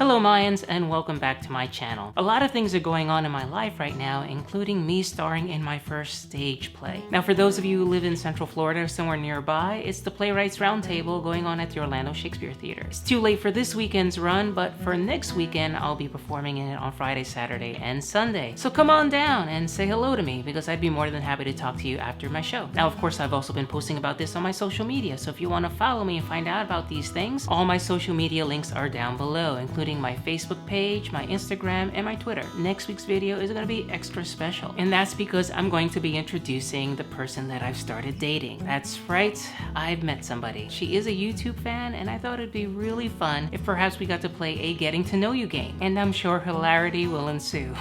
Hello Mayans, and welcome back to my channel. A lot of things are going on in my life right now, including me starring in my first stage play. Now for those of you who live in Central Florida or somewhere nearby, it's the Playwrights Roundtable going on at the Orlando Shakespeare Theater. It's too late for this weekend's run, but for next weekend I'll be performing in it on Friday, Saturday, and Sunday. So come on down and say hello to me, because I'd be more than happy to talk to you after my show. Now of course I've also been posting about this on my social media, so if you want to follow me and find out about these things, all my social media links are down below, including my Facebook page, my Instagram, and my Twitter. Next week's video is going to be extra special, and that's because I'm going to be introducing the person that I've started dating. That's right, I've met somebody. She is a YouTube fan, and I thought it'd be really fun if perhaps we got to play a getting to know you game, and I'm sure hilarity will ensue.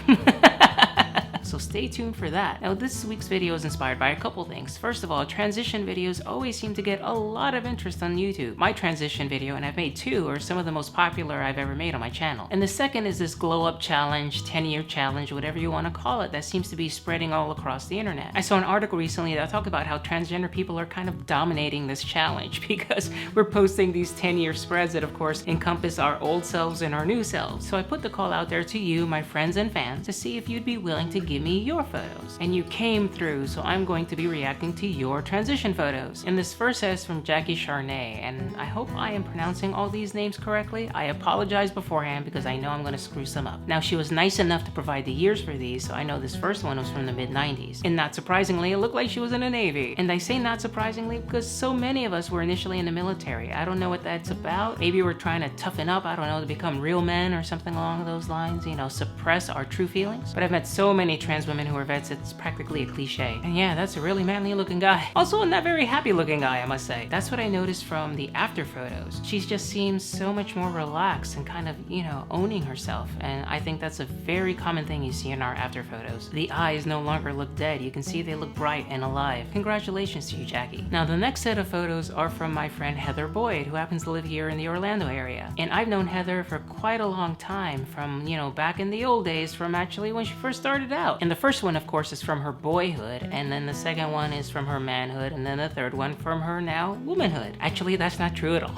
So stay tuned for that. Now this week's video is inspired by a couple things. First of all, transition videos always seem to get a lot of interest on YouTube. My transition video, and I've made two, are some of the most popular I've ever made on my channel. And the second is this glow up challenge, 10-year challenge, whatever you want to call it, that seems to be spreading all across the internet. I saw an article recently that talked about how transgender people are kind of dominating this challenge because we're posting these 10-year spreads that of course encompass our old selves and our new selves. So I put the call out there to you, my friends and fans, to see if you'd be willing to give me your photos. And you came through, so I'm going to be reacting to your transition photos. And this first is from Jackie Charnay, and I hope I am pronouncing all these names correctly. I apologize beforehand because I know I'm going to screw some up. Now she was nice enough to provide the years for these, so I know this first one was from the mid-90s. And not surprisingly, it looked like she was in the Navy. And I say not surprisingly because so many of us were initially in the military. I don't know what that's about. Maybe we're trying to toughen up, I don't know, to become real men or something along those lines, you know, suppress our true feelings. But I've met so many trans women who are vets, it's practically a cliche. And yeah, that's a really manly looking guy. Also a not very happy looking guy, I must say. That's what I noticed from the after photos. She just seems so much more relaxed and kind of, you know, owning herself. And I think that's a very common thing you see in our after photos. The eyes no longer look dead. You can see they look bright and alive. Congratulations to you, Jackie. Now the next set of photos are from my friend Heather Boyd, who happens to live here in the Orlando area. And I've known Heather for quite a long time, from, you know, back in the old days, from actually when she first started out. And the first one, of course, is from her boyhood, and then the second one is from her manhood, and then the third one from her now womanhood. Actually, that's not true at all.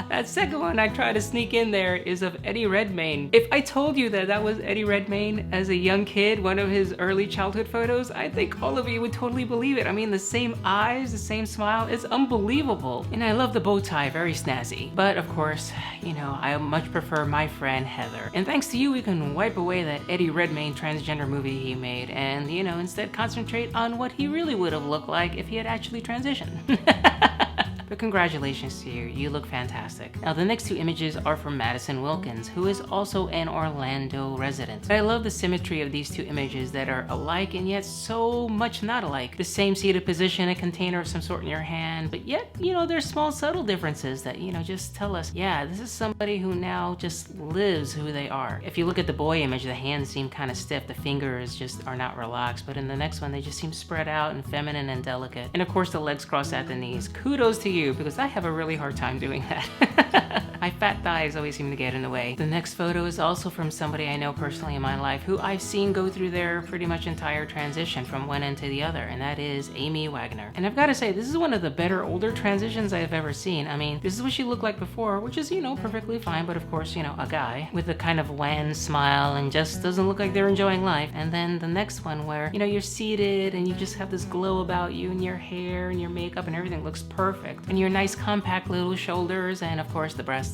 That second one I try to sneak in there is of Eddie Redmayne. If I told you that that was Eddie Redmayne as a young kid, one of his early childhood photos, I think all of you would totally believe it. I mean, the same eyes, the same smile, it's unbelievable. And I love the bow tie, very snazzy. But of course, you know, I much prefer my friend Heather. And thanks to you, we can wipe away that Eddie Redmayne transgender movie he made and, you know, instead concentrate on what he really would have looked like if he had actually transitioned. But congratulations to you, you look fantastic. Now the next two images are from Madison Wilkins, who is also an Orlando resident. I love the symmetry of these two images that are alike and yet so much not alike. The same seated position, a container of some sort in your hand, but yet, you know, there's small subtle differences that, you know, just tell us, yeah, this is somebody who now just lives who they are. If you look at the boy image, the hands seem kind of stiff, the fingers just are not relaxed, but in the next one, they just seem spread out and feminine and delicate. And of course, the legs crossed at the knees. Kudos to you, because I have a really hard time doing that. My fat thighs always seem to get in the way. The next photo is also from somebody I know personally in my life who I've seen go through their pretty much entire transition from one end to the other, and that is Amy Wagner. And I've got to say, this is one of the better older transitions I've ever seen. I mean, this is what she looked like before, which is, you know, perfectly fine, but of course, you know, a guy with a kind of wan smile and just doesn't look like they're enjoying life. And then the next one where, you know, you're seated and you just have this glow about you, and your hair and your makeup and everything looks perfect. And your nice compact little shoulders and of course the breasts.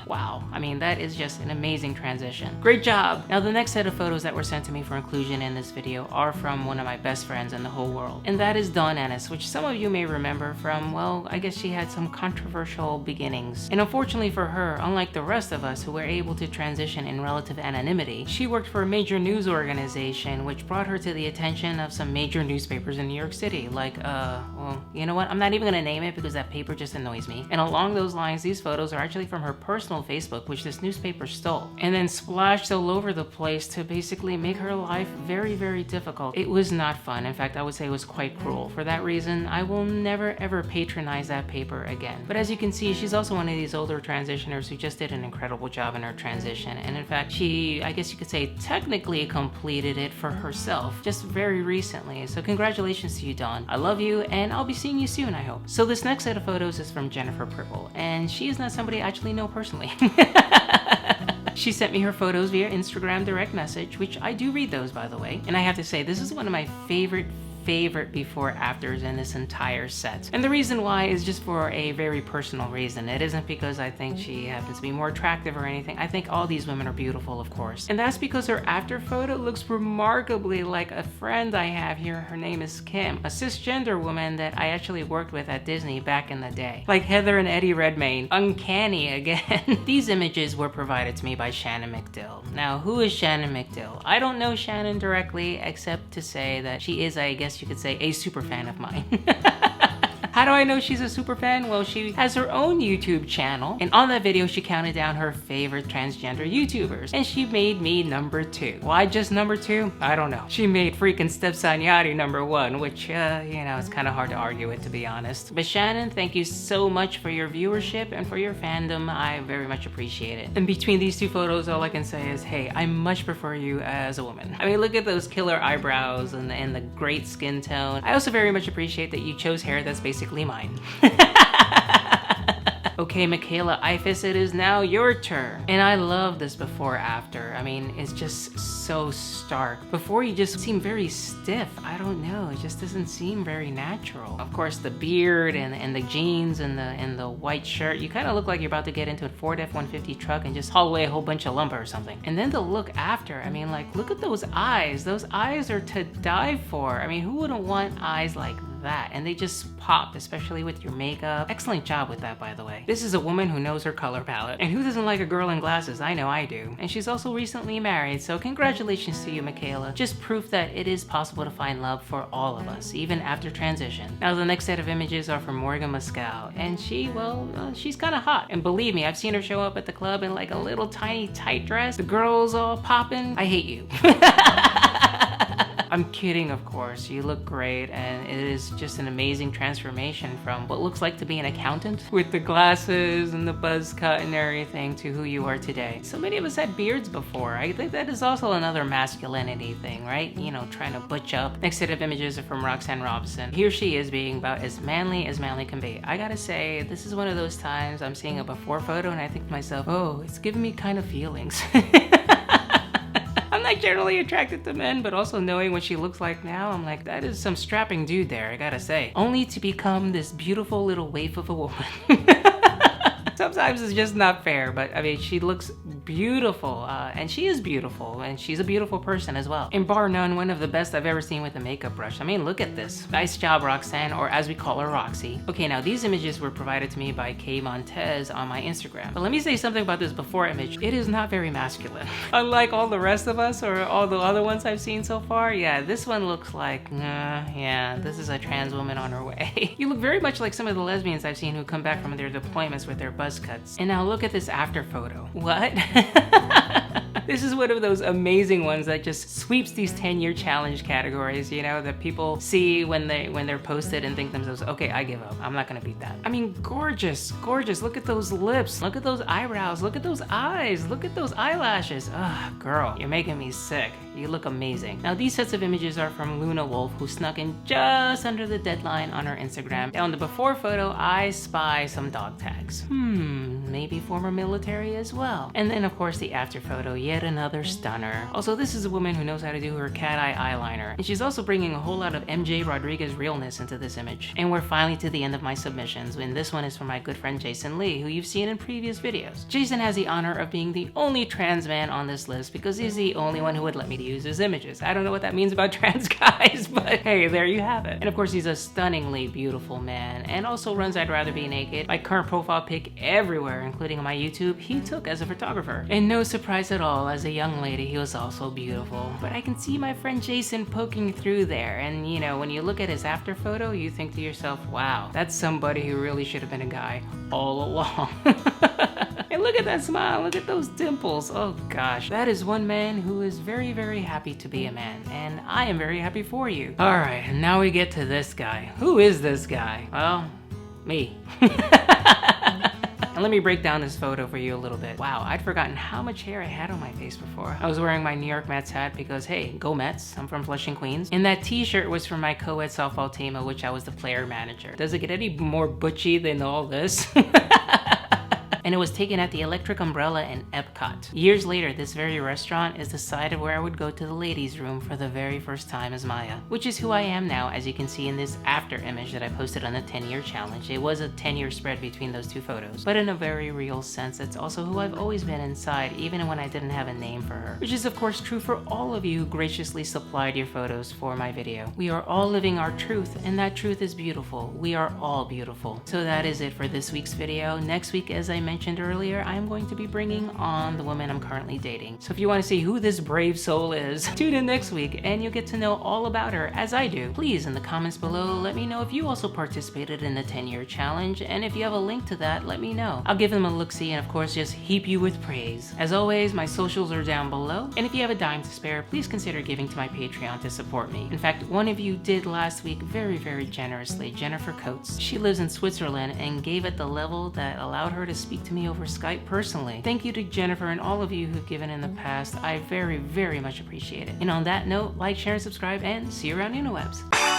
Wow, I mean, that is just an amazing transition. Great job! Now the next set of photos that were sent to me for inclusion in this video are from one of my best friends in the whole world. And that is Dawn Ennis, which some of you may remember from, well, I guess she had some controversial beginnings. And unfortunately for her, unlike the rest of us who were able to transition in relative anonymity, she worked for a major news organization which brought her to the attention of some major newspapers in New York City, like, well, you know what, I'm not even gonna name it because that paper just annoys me. And along those lines, these photos are actually from her personal Facebook, which this newspaper stole, and then splashed all over the place to basically make her life very, very difficult. It was not fun. In fact, I would say it was quite cruel. For that reason, I will never ever patronize that paper again. But as you can see, she's also one of these older transitioners who just did an incredible job in her transition. And in fact, she, I guess you could say, technically completed it for herself just very recently. So congratulations to you, Dawn. I love you, and I'll be seeing you soon, I hope. So this next set of photos is from Jennifer Purple, and she is not somebody I actually know personally. She sent me her photos via Instagram direct message, which I do read those, by the way. And I have to say, this is one of my favorite before afters in this entire set. And the reason why is just for a very personal reason. It isn't because I think she happens to be more attractive or anything. I think all these women are beautiful, of course. And that's because her after photo looks remarkably like a friend I have here. Her name is Kim, a cisgender woman that I actually worked with at Disney back in the day. Like Heather and Eddie Redmayne. Uncanny again. These images were provided to me by Shannon MacDill. Now, who is Shannon MacDill? I don't know Shannon directly, except to say that she is, I guess you could say, a super fan of mine. How do I know she's a super fan? Well, she has her own YouTube channel, and on that video she counted down her favorite transgender YouTubers, and she made me number 2. Why just number 2? I don't know. She made freaking Stepson Yachty number 1, which, you know, it's kind of hard to argue with, to be honest. But Shannon, thank you so much for your viewership and for your fandom. I very much appreciate it. And between these two photos, all I can say is, hey, I much prefer you as a woman. I mean, look at those killer eyebrows and the great skin tone. I also very much appreciate that you chose hair that's basically mine. Okay, Mikaela IFAS, it is now your turn. And I love this before after. I mean, it's just so stark. Before you just seem very stiff. I don't know, it just doesn't seem very natural. Of course, the beard and the jeans and the white shirt, you kind of look like you're about to get into a Ford F-150 truck and just haul away a whole bunch of lumber or something. And then the look after, I mean, like, look at those eyes. Those eyes are to die for. I mean, who wouldn't want eyes like that? And they just pop, especially with your makeup. Excellent job with that, by the way. This is a woman who knows her color palette. And who doesn't like a girl in glasses? I know I do. And she's also recently married, so congratulations to you, Mikaela. Just proof that it is possible to find love for all of us, even after transition. Now, the next set of images are from Morgen Moscow, and she, well, she's kind of hot. And believe me, I've seen her show up at the club in like a little tiny tight dress. The girls all popping. I hate you. I'm kidding, of course. You look great, and it is just an amazing transformation from what looks like to be an accountant with the glasses and the buzz cut and everything to who you are today. So many of us had beards before. I think that is also another masculinity thing, right? You know, trying to butch up. Next set of images are from Roxanne Robson. Here she is being about as manly can be. I gotta say, this is one of those times I'm seeing a before photo and I think to myself, oh, it's giving me kind of feelings. I'm not generally attracted to men, but also knowing what she looks like now, I'm like, that is some strapping dude there, I gotta say. Only to become this beautiful little waif of a woman. Sometimes it's just not fair, but I mean, she looks beautiful, and she is beautiful, and she's a beautiful person as well. And bar none, one of the best I've ever seen with a makeup brush. I mean, look at this. Nice job, Roxanne, or as we call her, Roxy. Okay, now these images were provided to me by Montez on my Instagram. But let me say something about this before image. It is not very masculine. Unlike all the rest of us, or all the other ones I've seen so far, yeah, this one looks like, yeah, this is a trans woman on her way. You look very much like some of the lesbians I've seen who come back from their deployments with their buzz cuts. And now look at this after photo. What? This is one of those amazing ones that just sweeps these 10-year challenge categories, you know, that people see when they're posted and think to themselves, okay, I give up. I'm not gonna beat that. I mean, gorgeous, gorgeous. Look at those lips. Look at those eyebrows. Look at those eyes. Look at those eyelashes. Ugh, girl, you're making me sick. You look amazing. Now, these sets of images are from Luna Wolf, who snuck in just under the deadline on her Instagram. And on the before photo, I spy some dog tags. Maybe former military as well. And then, of course, the after photo, yet another stunner. Also, this is a woman who knows how to do her cat eye eyeliner. And she's also bringing a whole lot of MJ Rodriguez realness into this image. And we're finally to the end of my submissions, and this one is from my good friend Jason Lee, who you've seen in previous videos. Jason has the honor of being the only trans man on this list because he's the only one who would let me use his images. I don't know what that means about trans guys, but hey, there you have it. And of course, he's a stunningly beautiful man, and also runs I'd Rather Be Naked, my current profile pic everywhere, including on my YouTube, he took as a photographer. And no surprise at all, as a young lady, he was also beautiful. But I can see my friend Jason poking through there, and you know, when you look at his after photo, you think to yourself, wow, that's somebody who really should have been a guy all along. And look at that smile, look at those dimples. Oh gosh, that is one man who is very, very happy to be a man, and I am very happy for you. All right, and now we get to this guy. Who is this guy? Well, me. And let me break down this photo for you a little bit. Wow, I'd forgotten how much hair I had on my face before. I was wearing my New York Mets hat because, hey, go Mets, I'm from Flushing, Queens. And that t-shirt was from my co-ed softball team, of which I was the player manager. Does it get any more butchy than all this? And it was taken at the Electric Umbrella in Epcot. Years later, this very restaurant is the side of where I would go to the ladies' room for the very first time as Maia, which is who I am now, as you can see in this after image that I posted on the 10-year challenge. It was a 10-year spread between those two photos, but in a very real sense, it's also who I've always been inside, even when I didn't have a name for her, which is of course true for all of you who graciously supplied your photos for my video. We are all living our truth, and that truth is beautiful. We are all beautiful. So that is it for this week's video. Next week, as I mentioned earlier, I am going to be bringing on the woman I'm currently dating. So if you want to see who this brave soul is, tune in next week and you'll get to know all about her as I do. Please, in the comments below, let me know if you also participated in the 10-year challenge, and if you have a link to that, let me know. I'll give them a look-see and of course just heap you with praise. As always, my socials are down below, and if you have a dime to spare, please consider giving to my Patreon to support me. In fact, one of you did last week very, very generously, Jennifer Coates. She lives in Switzerland and gave at the level that allowed her to speak to me over Skype personally. Thank you to Jennifer and all of you who've given in the past. I very, very much appreciate it. And on that note, like, share, and subscribe, and see you around the interwebs.